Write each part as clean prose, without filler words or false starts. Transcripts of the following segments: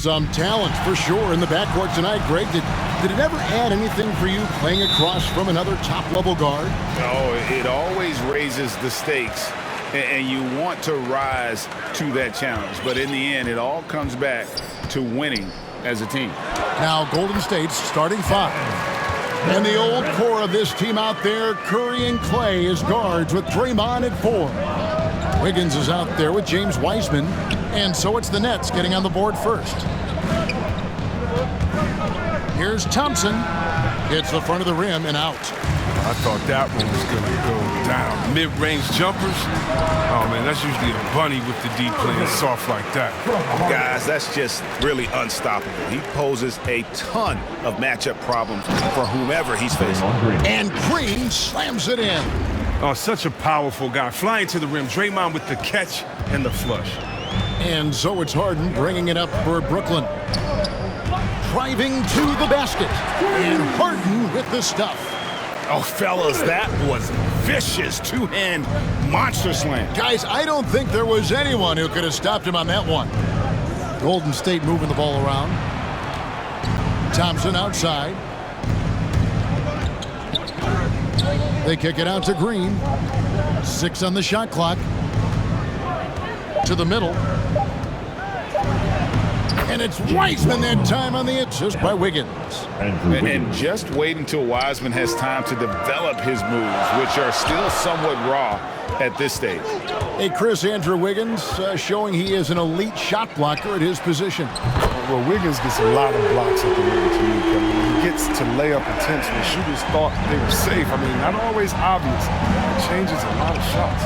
Some talent for sure in the backcourt tonight, Greg. Did it ever add anything for you playing across from another top-level guard? Oh, it always raises the stakes, and you want to rise to that challenge. But in the end, it all comes back to winning as a team. Now Golden State's starting five. And the old core of this team out there, Curry and Clay as guards with Draymond at 4. Wiggins is out there with James Wiseman. And so it's the Nets getting on the board first. Here's Thompson. Hits the front of the rim and out. I thought that one was going to go down. Mid-range jumpers, oh man, that's usually a bunny with the D playing soft like that. Guys, that's just really unstoppable. He poses a ton of matchup problems for whomever he's facing. And Green slams it in. Oh, such a powerful guy. Flying to the rim. Draymond with the catch and the flush. And so it's Harden bringing it up for Brooklyn. Driving to the basket. And Harden with the stuff. Oh, fellas, that was vicious two-hand monster slam. Guys, I don't think there was anyone who could have stopped him on that one. Golden State moving the ball around. Thompson outside. They kick it out to Green. 6 on the shot clock. To the middle. And it's Wiseman that time on the assist by Wiggins. And just wait until Wiseman has time to develop his moves, which are still somewhat raw at this stage. Hey, Chris, Andrew Wiggins showing he is an elite shot blocker at his position. Well, Wiggins gets a lot of blocks at the rim to me, Kevin. He gets to lay up intentionally. Shooters thought they were safe. I mean, not always obvious. It changes a lot of shots.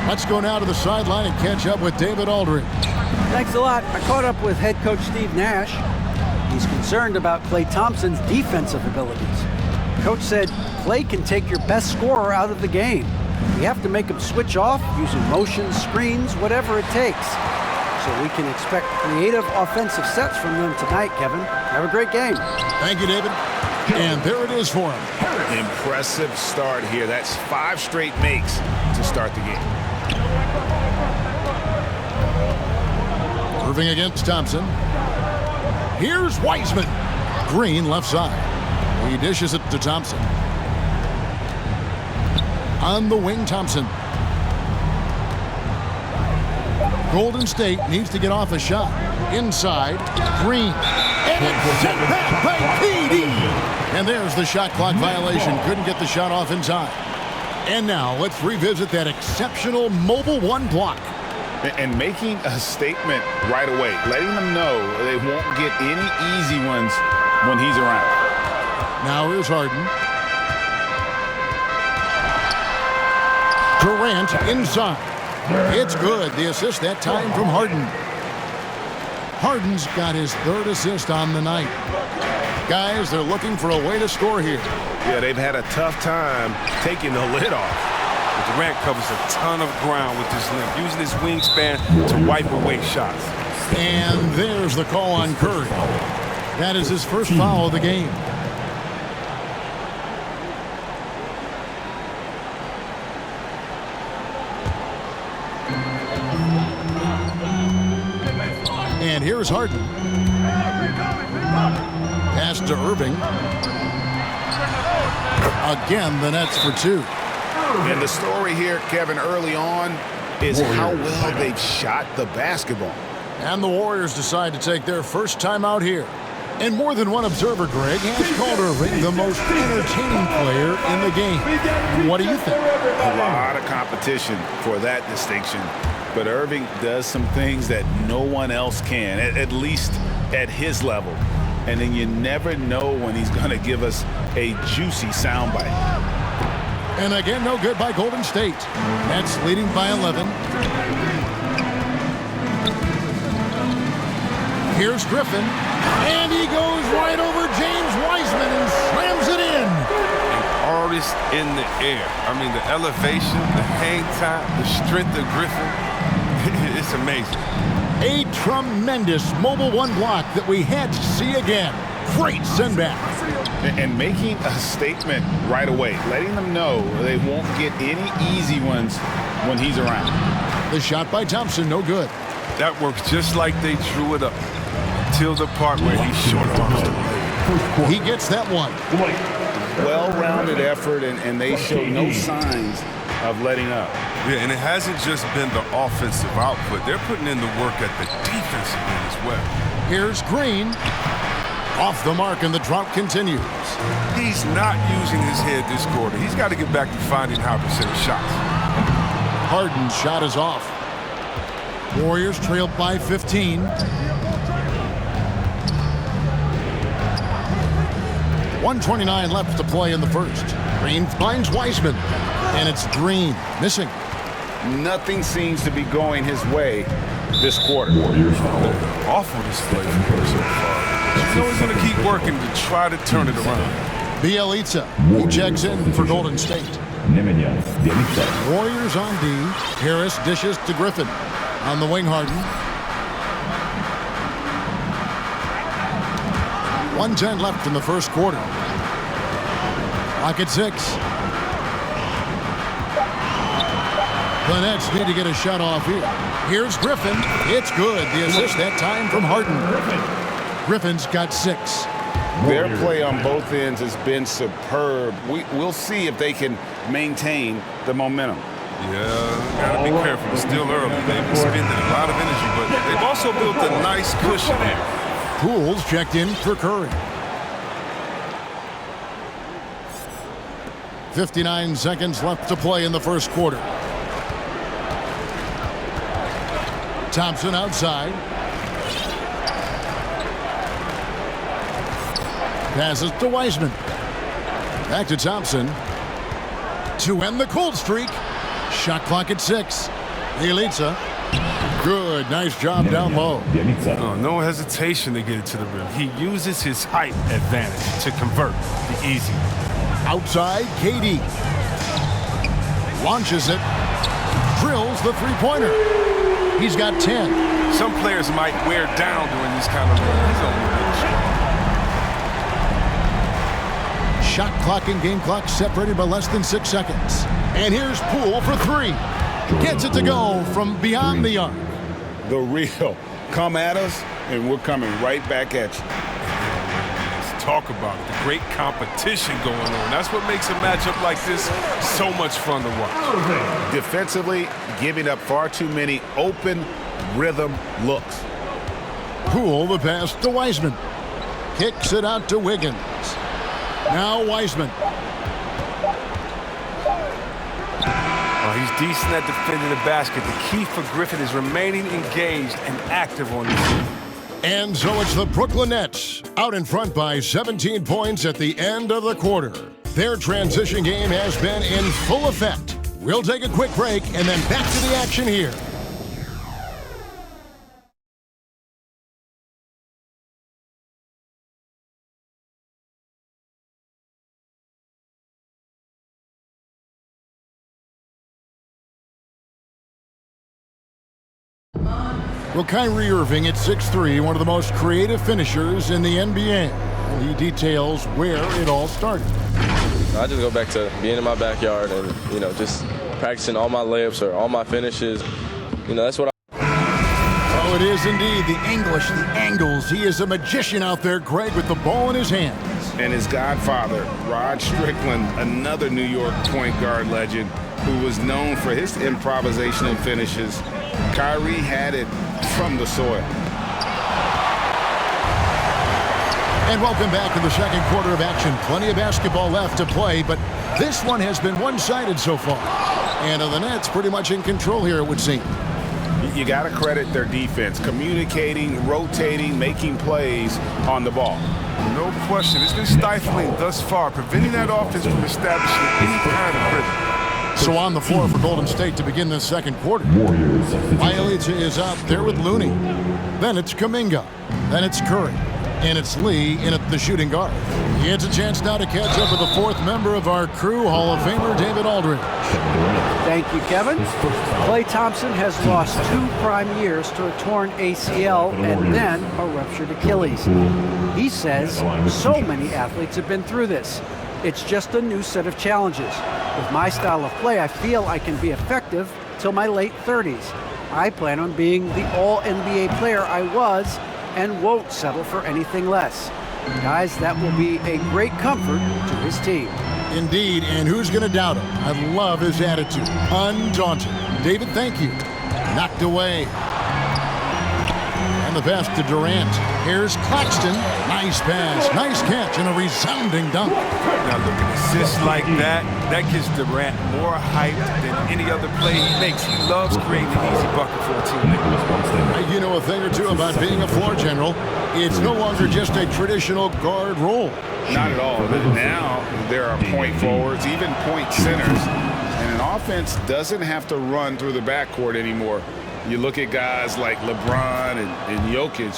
Let's go now to the sideline and catch up with David Aldridge. Thanks a lot. I caught up with head coach Steve Nash. He's concerned about Klay Thompson's defensive abilities. Coach said Klay can take your best scorer out of the game. We have to make him switch off using motion, screens, whatever it takes. So we can expect creative offensive sets from them tonight, Kevin. Have a great game. Thank you, David. And there it is for him. Impressive start here. That's 5 straight makes to start the game. Irving against Thompson. Here's Wiseman. Green left side. He dishes it to Thompson. On the wing, Thompson. Golden State needs to get off a shot. Inside, Green. And it's set back by KD. And there's the shot clock violation. Couldn't get the shot off in time. And now let's revisit that exceptional mobile 1 block. And making a statement right away, letting them know they won't get any easy ones when he's around. Now here's Harden. Durant inside. It's good. The assist that time from Harden. Harden's got his 3rd assist on the night. Guys, they're looking for a way to score here. Yeah, they've had a tough time taking the lid off. Durant covers a ton of ground with his limp, using his wingspan to wipe away shots. And there's the call on Curry. That is his first foul of the game. And here's Harden. Pass to Irving. Again, the Nets for 2. And the story here, Kevin, early on is how well they've shot the basketball. And the Warriors decide to take their first time out here. And more than one observer, Greg, has called Irving the most entertaining player in the game. What do you think? A lot of competition for that distinction. But Irving does some things that no one else can, at least at his level. And then you never know when he's going to give us a juicy soundbite. And again, no good by Golden State. Nets leading by 11. Here's Griffin. And he goes right over James Wiseman and slams it in. An artist in the air. I mean, the elevation, the hang time, the strength of Griffin. It's amazing. A tremendous mobile 1 block that we had to see again. Great send back. And making a statement right away, letting them know they won't get any easy ones when he's around. The shot by Thompson, no good. That works just like they drew it up. until the part where he short arms the leg. He gets that one. Well-rounded effort, and they show no signs of letting up. Yeah, and it hasn't just been the offensive output. They're putting in the work at the defensive end as well. Here's Green. Off the mark, and the drought continues. He's not using his head this quarter. He's got to get back to finding how to hit shots. Harden's shot is off. Warriors trail by 15. .129 left to play in the first. Green finds Wiseman, and it's Green missing. Nothing seems to be going his way this quarter. Awful display from him so far. You know he's going to keep working to try to turn it around. Bielitsa, he checks in for Golden State. Warriors on D. Harris dishes to Griffin. On the wing, Harden. 1:10 left in the first quarter. Clock at 6. The Nets need to get a shot off here. Here's Griffin. It's good. The assist that time from Harden. Griffin's got 6. Their play on both ends has been superb. We'll see if they can maintain the momentum. Yeah, gotta be careful. It's still early. They've been spending a lot of energy, but they've also built a nice cushion there. Poole's checked in for Curry. 59 seconds left to play in the first quarter. Thompson outside. Passes to Wiseman. Back to Thompson. To end the cold streak. Shot clock at 6. Bielitsa. Good. Nice job down low. Oh, no hesitation to get it to the rim. He uses his height advantage to convert the easy. Outside, KD. Launches it. Drills the three-pointer. He's got 10. Some players might wear down during this kind of run. He's only been strong. Shot clock and game clock separated by less than 6 seconds. And here's Poole for 3. Gets it to go from beyond the arc. The real. Come at us, and we're coming right back at you. Let's talk about it. The great competition going on. That's what makes a matchup like this so much fun to watch. Defensively, giving up far too many open rhythm looks. Poole the pass to Wiseman. Kicks it out to Wiggins. Now Wiseman. He's decent at defending the basket. The key for Griffin is remaining engaged and active on this team. And so it's the Brooklyn Nets out in front by 17 points at the end of the quarter. Their transition game has been in full effect. We'll take a quick break and then back to the action here. Well, Kyrie Irving at 6'3", one of the most creative finishers in the NBA. And he details where it all started. I just go back to being in my backyard and, just practicing all my layups or all my finishes. That's what Oh, it is indeed the English, the angles. He is a magician out there, Greg, with the ball in his hands. And his godfather, Rod Strickland, another New York point guard legend who was known for his improvisational finishes. Kyrie had it from the soil. And welcome back to the second quarter of action. Plenty of basketball left to play, but this one has been one-sided so far. And the Nets pretty much in control here, it would seem. You got to credit their defense, communicating, rotating, making plays on the ball. No question. It's been stifling thus far, preventing that offense from establishing any kind of rhythm. So on the floor for Golden State to begin this second quarter. Bielitsa is out there with Looney. Then it's Kuminga. Then it's Curry. And it's Lee in at the shooting guard. He has a chance now to catch up with the fourth member of our crew, Hall of Famer David Aldridge. Thank you, Kevin. Klay Thompson has lost 2 prime years to a torn ACL and then a ruptured Achilles. He says so many athletes have been through this. It's just a new set of challenges. With my style of play, I feel I can be effective till my late 30s. I plan on being the all-NBA player I was and won't settle for anything less. Guys, that will be a great comfort to his team. Indeed, and who's going to doubt him? I love his attitude. Undaunted. David, thank you. Knocked away. And the pass to Durant. Here's Claxton. Nice pass, nice catch, and a resounding dunk. Now look, an assist like that gives Durant more hype than any other play he makes. He loves creating an easy bucket for a teammate. You know a thing or two about being a floor general. It's no longer just a traditional guard role. Not at all. Now there are point forwards, even point centers. And an offense doesn't have to run through the backcourt anymore. You look at guys like LeBron and Jokic,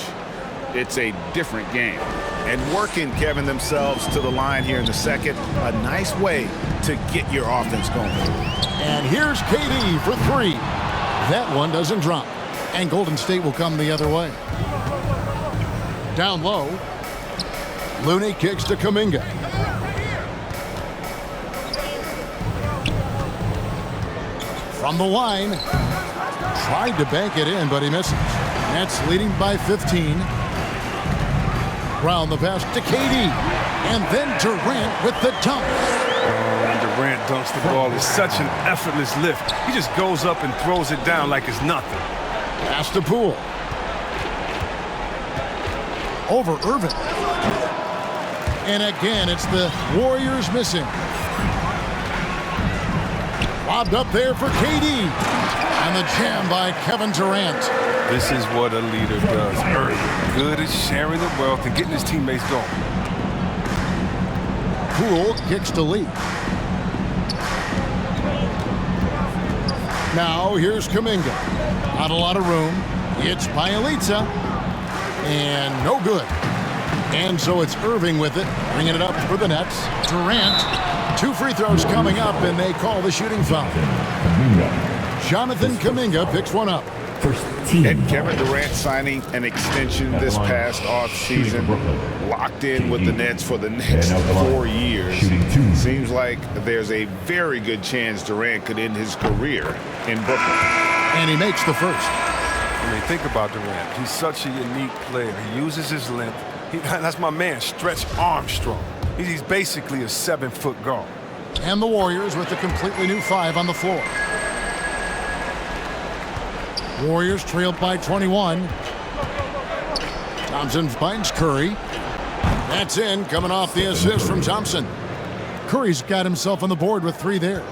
it's a different game. And working, Kevin, themselves to the line here in the second, a nice way to get your offense going. And here's KD for three. That one doesn't drop. And Golden State will come the other way. Down low. Looney kicks to Kuminga. From the line. Tried to bank it in, but he misses. Nets leading by 15. Round the pass to KD. And then Durant with the dunk. When Durant dunks the ball, it's such an effortless lift. He just goes up and throws it down like it's nothing. Pass to Poole. Over Irving. And again, it's the Warriors missing. Lobbed up there for KD. And the jam by Kevin Durant. This is what a leader does early. Good at sharing the wealth and getting his teammates going. Poole kicks to Lee. Now here's Kuminga. Not a lot of room. It's Bielitsa. And no good. And so it's Irving with it, bringing it up for the Nets. Durant, 2 free throws coming up, and they call the shooting foul. Jonathan Kuminga picks one up. And Kevin Durant signing an extension this past offseason, locked in with the Nets for the next 4 years. Seems like there's a very good chance Durant could end his career in Brooklyn. And he makes the first. I mean, think about Durant. He's such a unique player. He uses his length. That's my man, Stretch Armstrong. He's basically a 7-foot guard. And the Warriors with a completely new 5 on the floor. Warriors trailed by 21. Thompson finds Curry. That's in, coming off the assist from Thompson. Curry's got himself on the board with 3 there.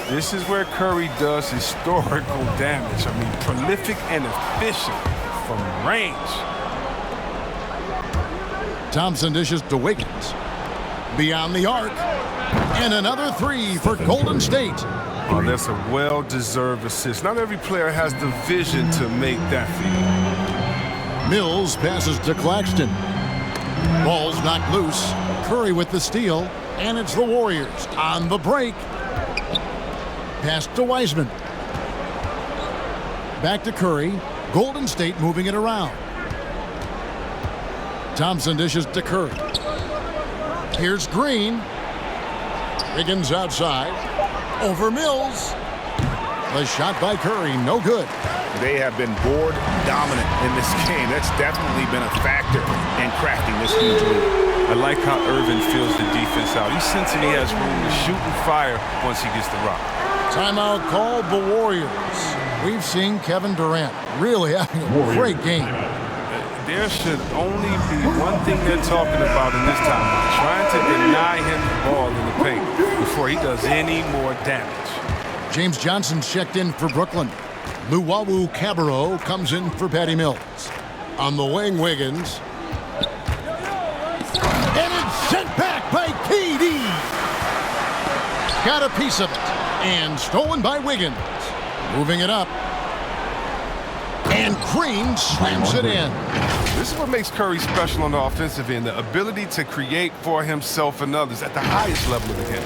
This is where Curry does historical damage. I mean, prolific and efficient from range. Thompson dishes to Wiggins. Beyond the arc. And another 3 for Golden State. Oh, that's a well-deserved assist. Not every player has the vision to make that feed. Mills passes to Claxton. Ball's knocked loose. Curry with the steal. And it's the Warriors on the break. Pass to Wiseman. Back to Curry. Golden State moving it around. Thompson dishes to Curry. Here's Green. Wiggins outside. Over Mills. The shot by Curry, no good. They have been board dominant in this game. That's definitely been a factor in crafting this huge lead. I like how Irvin fills the defense out. He's sensing he has room to shoot and fire once he gets the rock. Timeout called the Warriors. We've seen Kevin Durant really having a great game. There should only be one thing they're talking about in this time. Trying to deny him the ball in the paint before he does any more damage. James Johnson's checked in for Brooklyn. Luwawu Cabarro comes in for Patty Mills. On the wing, Wiggins. And it's sent back by KD. Got a piece of it. And stolen by Wiggins. Moving it up. And Green slams it in. This is what makes Curry special on the offensive end, the ability to create for himself and others at the highest level of the game.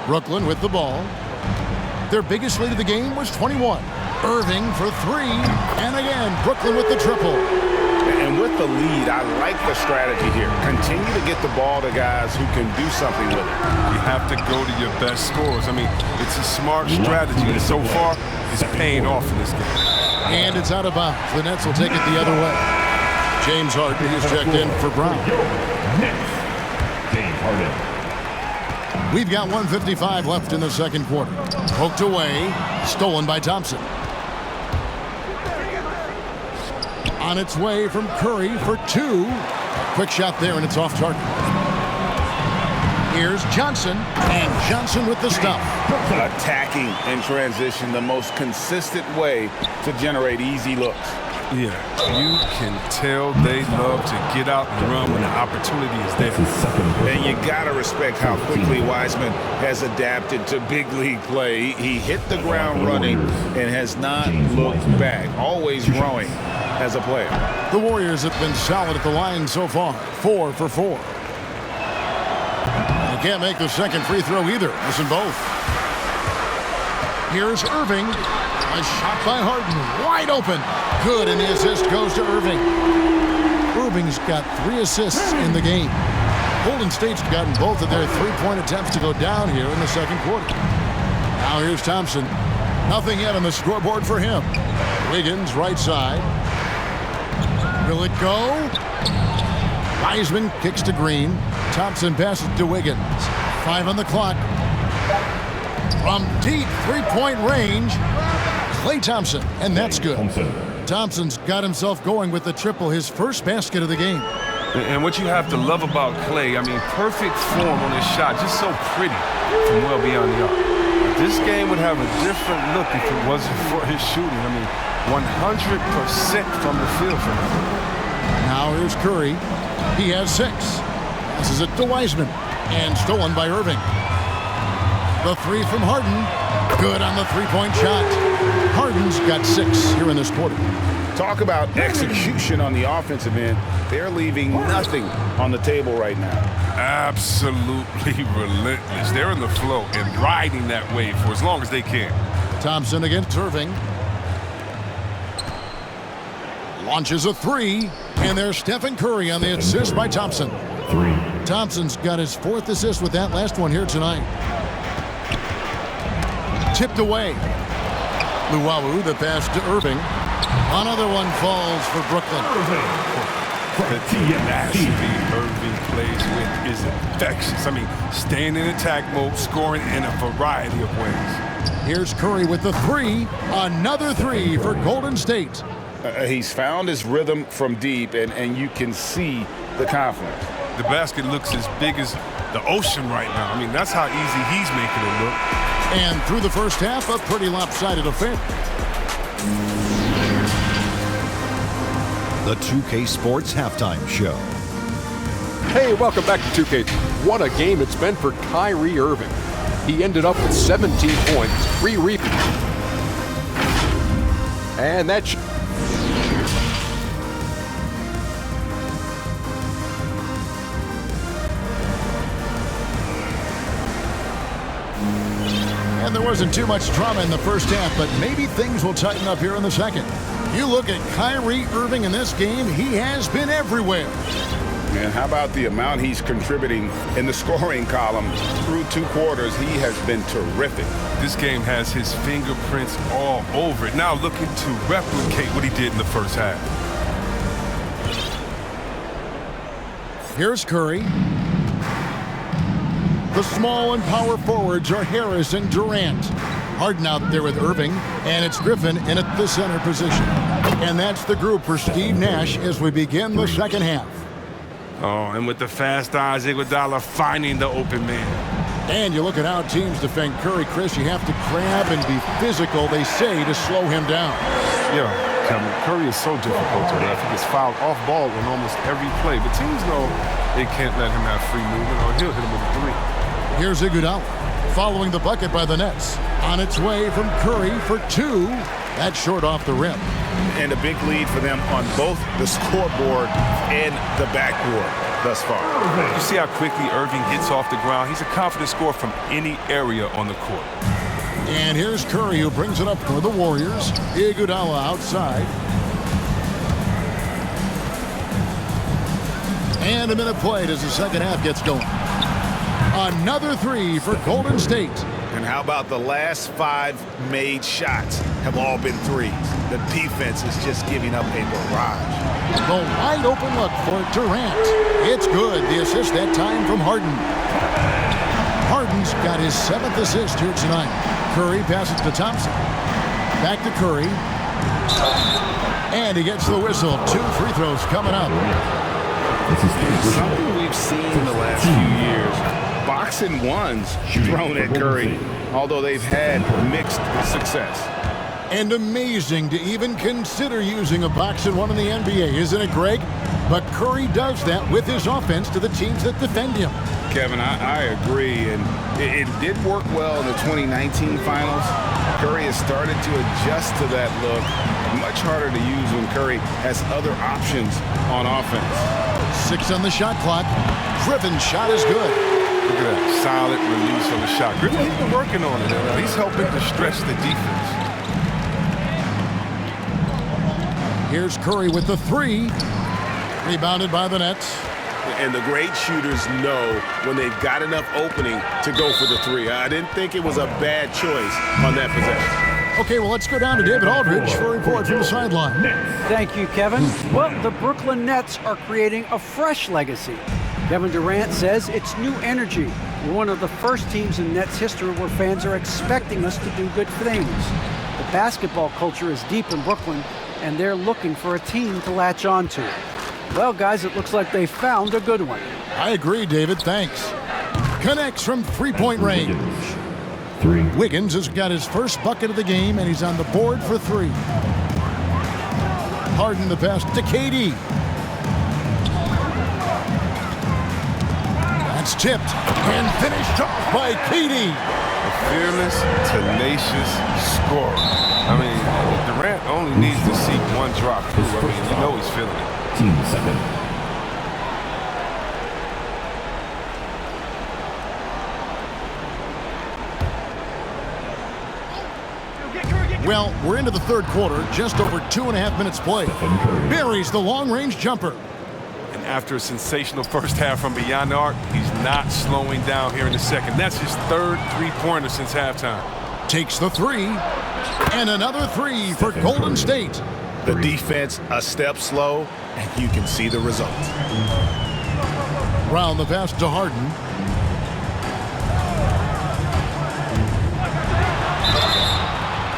Brooklyn with the ball. Their biggest lead of the game was 21. Irving for 3. And again, Brooklyn with the triple. And with the lead, I like the strategy here. Continue to get the ball to guys who can do something with it. You have to go to your best scorers. I mean, it's a smart strategy, and so far, it's paying off in this game. And it's out of bounds. The Nets will take it the other way. James Harden is checked in for Brown. James Harden. We've got 1:55 left in the second quarter. Poked away, stolen by Thompson. On its way from Curry for 2. Quick shot there, and it's off target. Here's Johnson, and Johnson with the stop. Attacking in transition, the most consistent way to generate easy looks. Yeah, you can tell they love to get out and run when the opportunity is there. And you gotta respect how quickly Wiseman has adapted to big league play. He hit the ground running and has not looked back, always growing as a player. The Warriors have been solid at the line so far, 4 for 4. They can't make the second free throw either. Listen both. Here's Irving. A shot by Harden, wide open. Good, and the assist goes to Irving. Irving's got 3 assists in the game. Golden State's gotten both of their three-point attempts to go down here in the second quarter. Now here's Thompson. Nothing yet on the scoreboard for him. Wiggins, right side. Will it go? Wiseman kicks to Green. Thompson passes to Wiggins. 5 on the clock. From deep three-point range, Klay Thompson, and that's good. Thompson's got himself going with the triple, his first basket of the game. And what you have to love about Klay, I mean, perfect form on his shot, just so pretty from well beyond the arc. This game would have a different look if it wasn't for his shooting. I mean, 100% from the field for him. Now here's Curry. He has 6. Passes it to Wiseman, and stolen by Irving. The 3 from Harden. Good on the three-point shot. Harden's got 6 here in this quarter. Talk about execution on the offensive end. They're leaving nothing on the table right now. Absolutely relentless. They're in the flow and riding that wave for as long as they can. Thompson against Irving. Launches a 3, and there's Stephen Curry on the assist by Thompson. 3. Thompson's got his 4th assist with that last one here tonight. Tipped away. Luwawu, the pass to Irving. Another one falls for Broolkyn. The tenacity Irving plays with is infectious. I mean, staying in attack mode, scoring in a variety of ways. Here's Curry with the 3. Another 3 for Golden State. He's found his rhythm from deep, and you can see the confidence. The basket looks as big as the ocean right now. I mean, that's how easy he's making it look. And through the first half, a pretty lopsided affair. The 2K Sports Halftime Show. Hey, welcome back to 2K. What a game it's been for Kyrie Irving. He ended up with 17 points, 3 rebounds. And that's... And there wasn't too much drama in the first half, but maybe things will tighten up here in the second. You look at Kyrie Irving in this game, he has been everywhere. And how about the amount he's contributing in the scoring column through 2 quarters? He has been terrific. This game has his fingerprints all over it. Now looking to replicate what he did in the first half. Here's Curry. The small and power forwards are Harris and Durant. Harden out there with Irving, and it's Griffin in at the center position. And that's the group for Steve Nash as we begin the second half. Oh, and with the fast eyes, Iguodala finding the open man. And you look at how teams defend Curry, Chris, you have to grab and be physical, they say, to slow him down. Yeah, Kevin, Curry is so difficult to ref. He gets fouled off ball in almost every play, but teams know they can't let him have free movement or he'll hit him with a 3. Here's Iguodala following the bucket by the Nets. On its way from Curry for 2. That's short off the rim. And a big lead for them on both the scoreboard and the backboard thus far. You see how quickly Irving gets off the ground? He's a confident scorer from any area on the court. And here's Curry who brings it up for the Warriors. Iguodala outside. And a minute played as the second half gets going. Another 3 for Golden State. And how about the last 5 made shots have all been threes? The defense is just giving up a barrage. The wide open look for Durant. It's good. The assist that time from Harden. Harden's got his 7th assist here tonight. Curry passes to Thompson. Back to Curry. And he gets the whistle. 2 free throws coming up. Something we've seen the last few years. Boxing ones thrown at Curry, although they've had mixed success. And amazing to even consider using a boxing one in the NBA, isn't it, Greg? But Curry does that with his offense to the teams that defend him. Kevin, I agree, and it did work well in the 2019 finals. Curry has started to adjust to that look. Much harder to use when Curry has other options on offense. 6 on the shot clock. Griffin's shot is good. Look at that solid release on the shot. Griffin, he's been working on it. He's helping to stretch the defense. Here's Curry with the 3. Rebounded by the Nets. And the great shooters know when they've got enough opening to go for the 3. I didn't think it was a bad choice on that possession. Okay, well, let's go down to David Aldridge for a report from the sideline. Thank you, Kevin. Well, the Brooklyn Nets are creating a fresh legacy. Kevin Durant says it's new energy. We're one of the first teams in Nets history where fans are expecting us to do good things. The basketball culture is deep in Brooklyn, and they're looking for a team to latch on to. Well, guys, it looks like they found a good one. I agree, David. Thanks. Connects from 3-point range. Wiggins has got his first bucket of the game, and he's on the board for 3. Harden the pass to KD. That's tipped and finished off by KD. A fearless, tenacious scorer. I mean, Durant only needs to see one drop through. I mean, you know he's feeling it. Well, we're into the 3rd quarter, just over 2.5 minutes played. Buries the long-range jumper. And after a sensational first half from beyond the arc, he's not slowing down here in the second. That's his 3rd three-pointer since halftime. Takes the 3, and another 3 for Golden State. The defense a step slow, and you can see the result. Round the pass to Harden.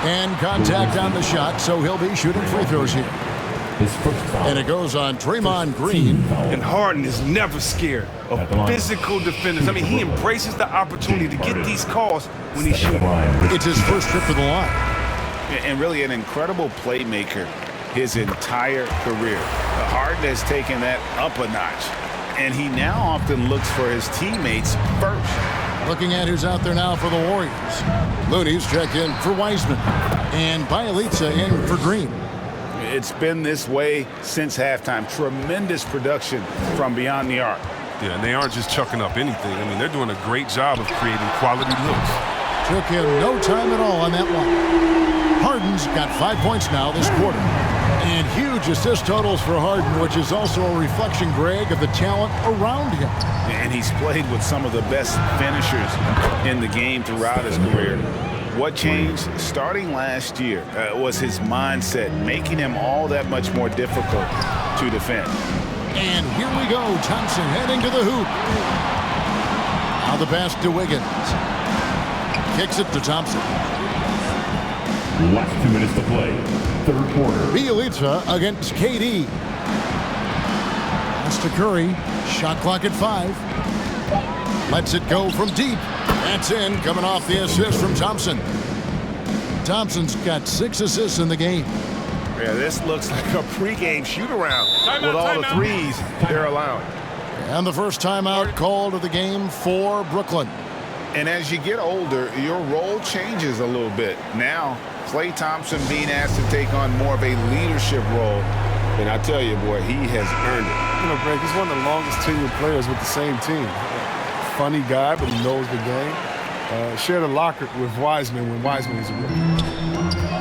And contact on the shot, so he'll be shooting free throws here. And it goes on Draymond Green. And Harden is never scared of physical defenders. I mean, he embraces the opportunity to get these calls when he's shooting. It's his first trip to the line. And really an incredible playmaker his entire career. Harden has taken that up a notch, and he now often looks for his teammates first. Looking at who's out there now for the Warriors. Looney's checked in for Wiseman, and Bielitsa in for Green. It's been this way since halftime. Tremendous production from beyond the arc. Yeah, and they aren't just chucking up anything. I mean, they're doing a great job of creating quality looks. Took him no time at all on that one. Harden's got 5 points now this quarter. And huge assist totals for Harden, which is also a reflection, Greg, of the talent around him. And he's played with some of the best finishers in the game throughout his career. What changed starting last year was his mindset, making him all that much more difficult to defend. And here we go. Thompson heading to the hoop. Now the pass to Wiggins. Kicks it to Thompson. Last 2 minutes to play. 3rd quarter. Bielitsa against KD. Pass to Curry. Shot clock at 5. Lets it go from deep. That's in, coming off the assist from Thompson. Thompson's got 6 assists in the game. Yeah, this looks like a pregame shoot-around with all the threes they're allowing. And the first timeout called of the game for Brooklyn. And as you get older, your role changes a little bit. Now, Klay Thompson being asked to take on more of a leadership role. And I tell you, boy, he has earned it. You know, Greg, he's one of the longest tenured players with the same team. Funny guy, but he knows the game. Shared a locker with Wiseman when Wiseman was a rookie.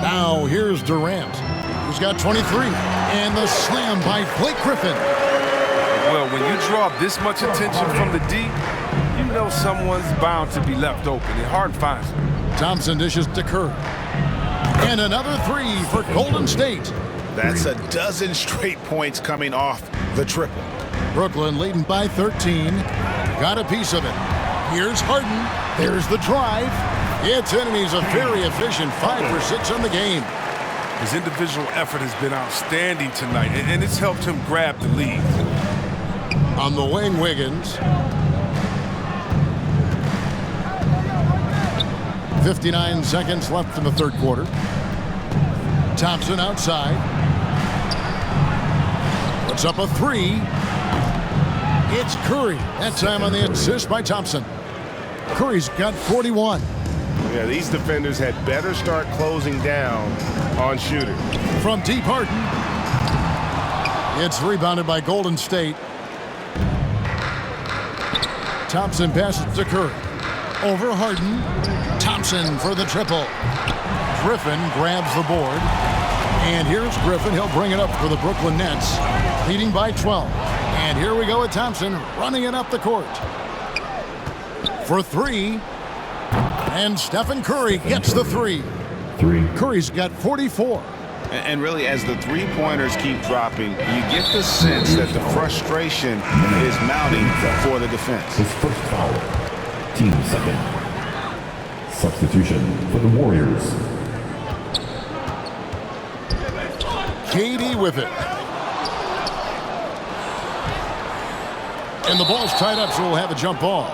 Now here's Durant, who's got 23. And the slam by Blake Griffin. Well, when you draw this much attention from the D, you know someone's bound to be left open, and Harden finds it. Thompson dishes to Curry. And another three for Golden State. That's a dozen straight points coming off the triple. Brooklyn leading by 13. Got a piece of it. Here's Harden. There's the drive. It's in, and he's a very efficient 5 for 6 on the game. His individual effort has been outstanding tonight, and it's helped him grab the lead. On the wing, Wiggins. 59 seconds left in the third quarter. Thompson outside. Puts up a three. It's Curry. That time on the assist by Thompson. Curry's got 41. Yeah, these defenders had better start closing down on shooter. From deep, Harden. It's rebounded by Golden State. Thompson passes to Curry. Over Harden. Thompson for the triple. Griffin grabs the board. And here's Griffin. He'll bring it up for the Brooklyn Nets, leading by 12. And here we go with Thompson running it up the court. For three. And Stephen Curry gets the three. Curry's got 44. And really, as the three-pointers keep dropping, you get the sense that the frustration is mounting for the defense. His first foul. Team second. Substitution for the Warriors. KD with it. And the ball's tied up, so we'll have a jump ball.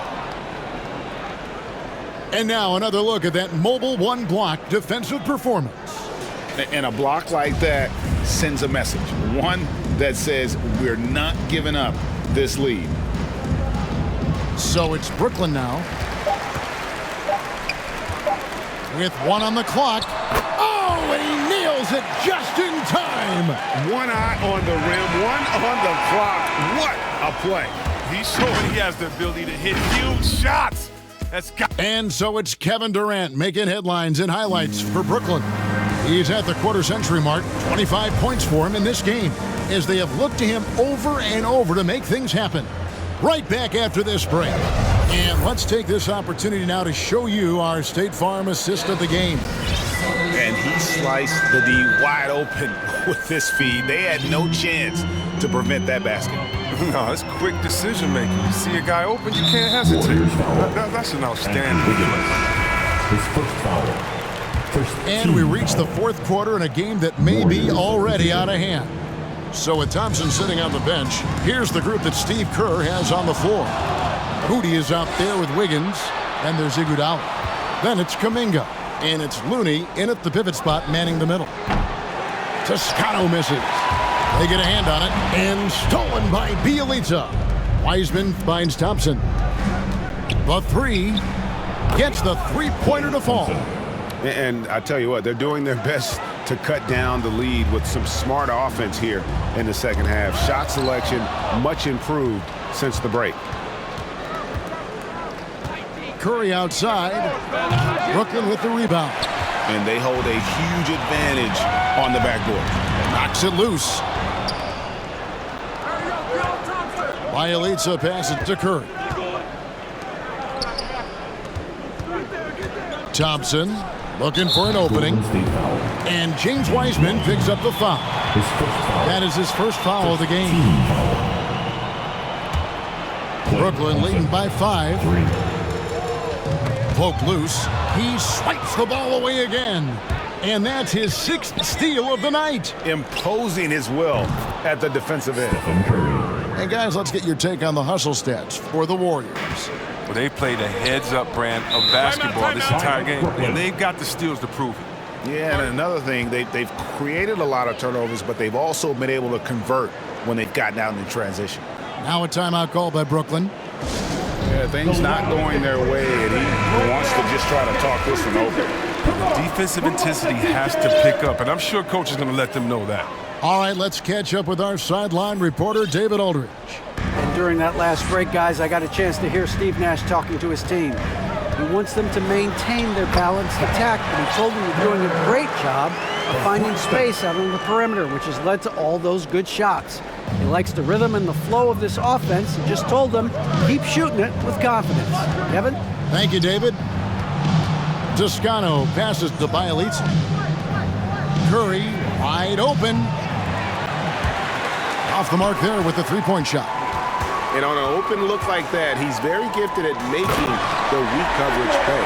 And now another look at that mobile one block defensive performance. And a block like that sends a message. One that says we're not giving up this lead. So it's Brooklyn now. With one on the clock. Oh, and he nails it just in time. One eye on the rim, one on the clock. What a play. He's showing he has the ability to hit huge shots. And so it's Kevin Durant making headlines and highlights for Brooklyn. He's at the quarter-century mark, 25 points for him in this game, as they have looked to him over and over to make things happen. Right back after this break. And let's take this opportunity now to show you our State Farm assist of the game. And he sliced the D wide open with this feed. They had no chance to prevent that basket. No, it's quick decision making. You see a guy open, you can't hesitate. That's an outstanding play. His first foul. And we reach the fourth quarter in a game that may be already out of hand. So with Thompson sitting on the bench, here's the group that Steve Kerr has on the floor. Hootie is out there with Wiggins, and there's Iguodala. Then it's Kuminga, and it's Looney in at the pivot spot, manning the middle. Toscano misses. They get a hand on it, and stolen by Bielitsa. Wiseman finds Thompson. The three gets the three-pointer to fall. And I tell you what, they're doing their best to cut down the lead with some smart offense here in the second half. Shot selection much improved since the break. Curry outside. Brooklyn with the rebound. And they hold a huge advantage on the backboard. Knocks it loose. Bielitsa passes to Curry. Thompson looking for an opening. And James Wiseman picks up the foul. That is his first foul of the game. Brooklyn leading by 5. Poke loose. He swipes the ball away again. And that's his 6th steal of the night. Imposing his will at the defensive end. And guys, let's get your take on the hustle stats for the Warriors. Well, they played a heads-up brand of basketball this entire game, and they've got the steals to prove it. Yeah, and another thing, they've created a lot of turnovers, but they've also been able to convert when they've gotten out in transition. Now a timeout call by Brooklyn. Yeah, things not going their way, and he wants to just try to talk this one over. The defensive intensity has to pick up, and I'm sure coach is going to let them know that. All right, let's catch up with our sideline reporter, David Aldridge. And during that last break, guys, I got a chance to hear Steve Nash talking to his team. He wants them to maintain their balanced attack, but he told them they're doing a great job of finding space out on the perimeter, which has led to all those good shots. He likes the rhythm and the flow of this offense. He just told them, keep shooting it with confidence. Kevin? Thank you, David. Toscano passes to Bielitsa. Curry wide open. Off the mark there with the three-point shot. And on an open look like that, he's very gifted at making the weak coverage pay.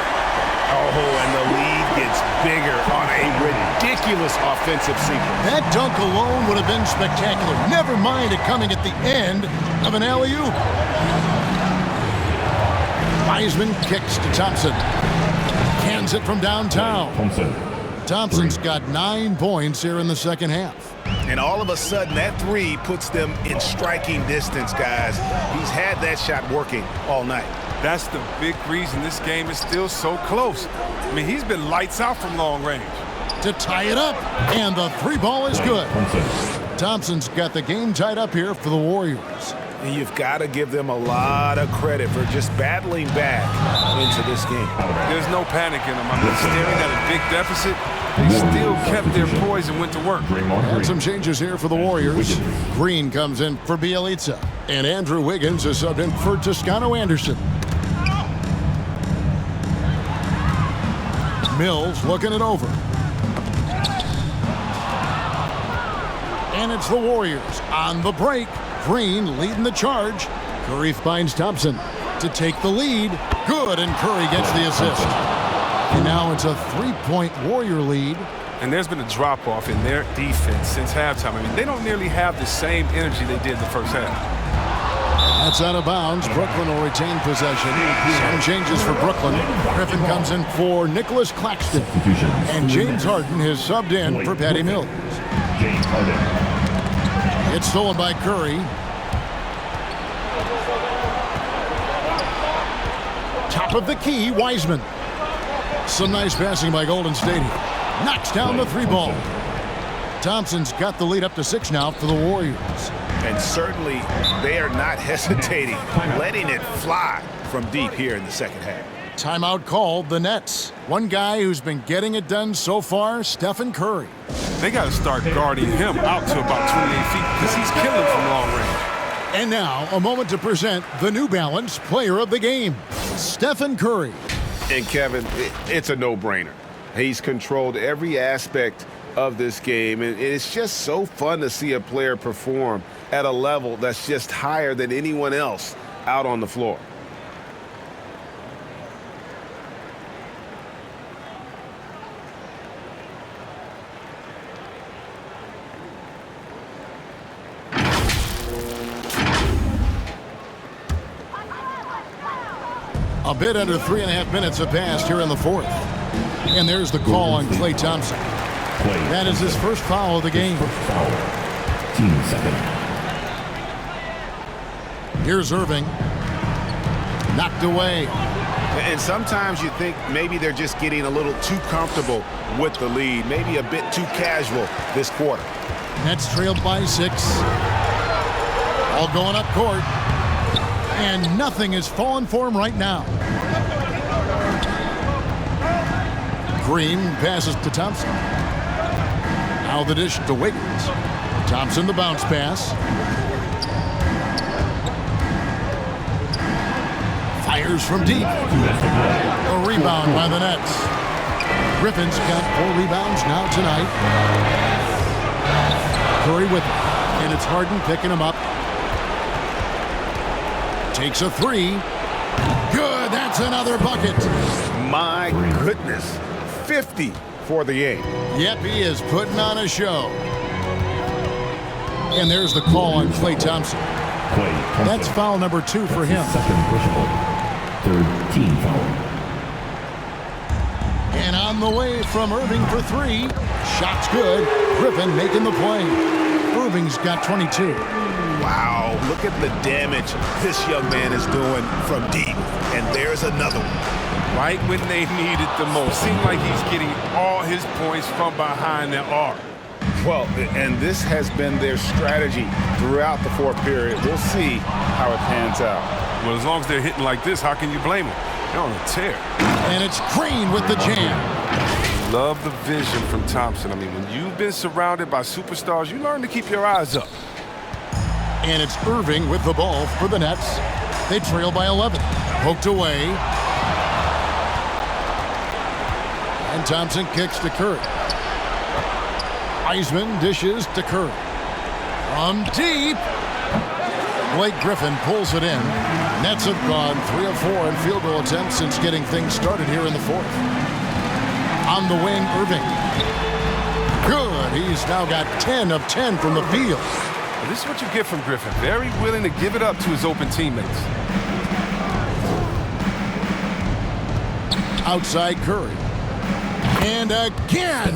Oh, and the lead gets bigger on a ridiculous offensive sequence. That dunk alone would have been spectacular. Never mind it coming at the end of an alley-oop. Wiseman kicks to Thompson. Cans it from downtown. Thompson's got 9 points here in the second half. And all of a sudden, that three puts them in striking distance, guys. He's had that shot working all night. That's the big reason this game is still so close. I mean, he's been lights out from long range. To tie it up, and the three ball is good. Thompson's got the game tied up here for the Warriors. And you've got to give them a lot of credit for just battling back into this game. There's no panic in them. I mean, staring at a big deficit, they still kept their poise and went to work. And some changes here for the Warriors. Green comes in for Bielitsa, and Andrew Wiggins is subbed in for Toscano Anderson. Mills looking it over. And it's the Warriors on the break. Green leading the charge. Curry finds Thompson to take the lead. Good, and Curry gets the assist. And now it's a 3-point Warrior lead. And there's been a drop-off in their defense since halftime. I mean, they don't nearly have the same energy they did in the first half. That's out of bounds. Brooklyn will retain possession. Some changes for Brooklyn. Griffin comes in for Nicholas Claxton. And James Harden is subbed in for Patty Mills. It's stolen by Curry. Top of the key, Wiseman. Some nice passing by Golden State here. Knocks down the three ball. Thompson's got the lead up to 6 now for the Warriors. And certainly they are not hesitating, letting it fly from deep here in the second half. Timeout called, the Nets. One guy who's been getting it done so far, Stephen Curry. They got to start guarding him out to about 28 feet because he's killing from long range. And now, a moment to present the New Balance Player of the Game, Stephen Curry. And Kevin, it's a no-brainer. He's controlled every aspect of this game, and it's just so fun to see a player perform at a level that's just higher than anyone else out on the floor. A bit under 3.5 minutes have passed here in the fourth. And there's the call on Klay Thompson. That is his first foul of the game. Team second. Here's Irving. Knocked away. And sometimes you think maybe they're just getting a little too comfortable with the lead, maybe a bit too casual this quarter. Nets trailed by 6. All going up court. And nothing is falling for him right now. Green passes to Thompson. Now the dish to Wiggins. Thompson the bounce pass. Fires from deep. A rebound by the Nets. Griffin's got 4 rebounds now tonight. Curry with him. And it's Harden picking him up. Takes a 3. Good, that's another bucket. My goodness. 50 for the game. Yep, he is putting on a show. And there's the call on Klay Thompson. That's foul number 2 for him. Second personal. Third team foul. And on the way from Irving for 3. Shot's good. Griffin making the play. Irving's got 22. Wow, look at the damage this young man is doing from deep. And there's another one. Right when they need it the most. Seems like he's getting all his points from behind the arc. Well, and this has been their strategy throughout the fourth period. We'll see how it pans out. Well, as long as they're hitting like this, how can you blame them? They're on a tear. And it's Green with the jam. Love the vision from Thompson. I mean, when you've been surrounded by superstars, you learn to keep your eyes up. And it's Irving with the ball for the Nets. They trail by 11. Poked away. And Thompson kicks to Curry. Wiseman dishes to Curry. From deep. Blake Griffin pulls it in. Nets have gone 3 of 4 in field goal attempts since getting things started here in the fourth. On the wing, Irving. Good. He's now got 10 of 10 from the field. Well, this is what you get from Griffin. Very willing to give it up to his open teammates. Outside Curry. And again.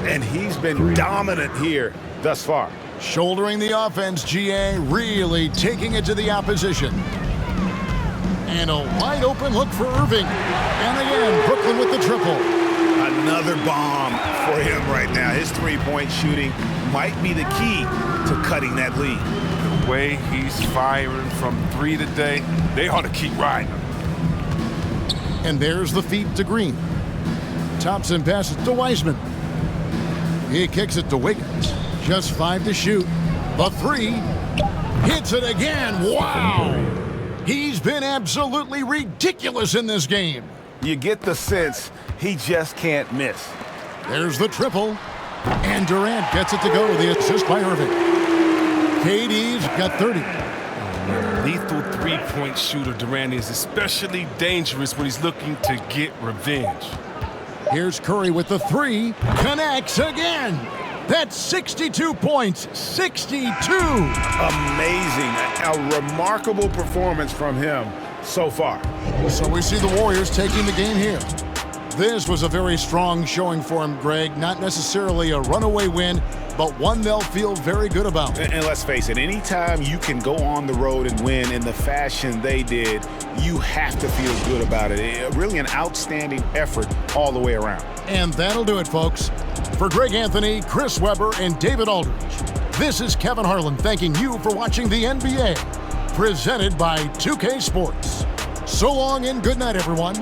And he's been dominant here thus far. Shouldering the offense, GA really taking it to the opposition. And a wide open look for Irving. And again, Brooklyn with the triple. Another bomb for him right now. His three-point shooting might be the key to cutting that lead. The way he's firing from 3 today, they ought to keep riding. And there's the feed to Green. Thompson passes to Wiseman. He kicks it to Wiggins. Just 5 to shoot. The 3. Hits it again. Wow! He's been absolutely ridiculous in this game. You get the sense he just can't miss. There's the triple. And Durant gets it to go. The assist by Irving. KD's got 30. Lethal three-point shooter Durant is especially dangerous when he's looking to get revenge. Here's Curry with the 3. Connects again. That's 62 points. 62. Amazing. A remarkable performance from him so far. So we see the Warriors taking the game here. This was a very strong showing for him, Greg. Not necessarily a runaway win, but one they'll feel very good about. And let's face it, anytime you can go on the road and win in the fashion they did, you have to feel good about it. Really an outstanding effort all the way around. And that'll do it, folks. For Greg Anthony, Chris Webber, and David Aldridge, this is Kevin Harlan thanking you for watching the NBA, presented by 2K Sports. So long and good night, everyone.